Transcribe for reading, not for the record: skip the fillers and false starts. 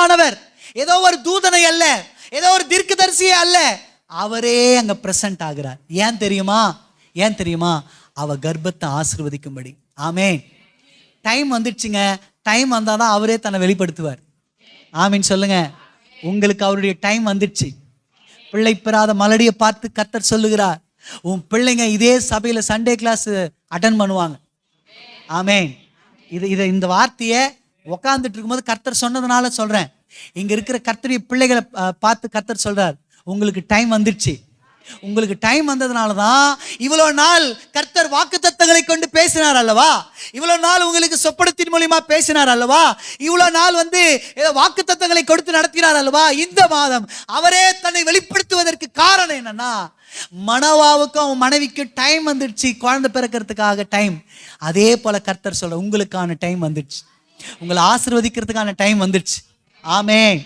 ஆவியானவர், ஏதோ ஒரு தூதனை அல்ல, ஏதோ ஒரு தீர்க்கதரிசியே அல்ல, அவரே அங்க பிரசன்ட் ஆகிறார். ஏன் தெரியுமா? அவ கர்ப்பத்தை ஆசீர்வதிக்கும்படி. ஆமென். டைம் வந்துடுச்சுங்க. டைம் வந்தாதான் அவரே தன்னை வெளிப்படுத்துவார். ஆமீன் சொல்லுங்க. உங்களுக்கு அவருடைய டைம் வந்துடுச்சு. பிள்ளை பெறாத மலடியை பார்த்து கர்த்தர் சொல்லுகிறார், உன் பிள்ளைங்க இதே சபையில சண்டே கிளாஸ் அட்டன் பண்ணுவாங்க. ஆமேன். இந்த வார்த்தையை உட்கார்ந்துட்டு இருக்கும்போது கர்த்தர் சொன்னதுனால சொல்றேன். இங்க இருக்கிற கர்த்தருடைய பிள்ளைகளை பார்த்து கர்த்தர் சொல்றார், உங்களுக்கு டைம் வந்துடுச்சு. உங்களுக்கு டைம் வந்ததுனாலதான் இவ்வளவு நாள் கர்த்தர் வாக்குத்தத்தங்களை கொண்டு பேசினார் அல்லவா? இவ்வளவு நாள் உங்களுக்கு சொப்பனத்தின் மூலமா பேசினார் அல்லவா? இவ்வளவு நாள் வாக்குத்தத்தங்களை கொடுத்து நடத்தினார் அல்லவா? இந்த மாதம் அவரே தன்னை வெளிப்படுத்துவதற்கு காரணம் என்னன்னா, மனவாவுக்கும் அவன் மனைவிக்கும் டைம் வந்துடுச்சு, குழந்தை பிறக்கிறதுக்காக டைம். அதே போல கர்த்தர் சொல்ற, உங்களுக்கான டைம் வந்துடுச்சு, உங்களை ஆசீர்வதிக்கிறதுக்கான டைம் வந்துடுச்சு. ஆமென்.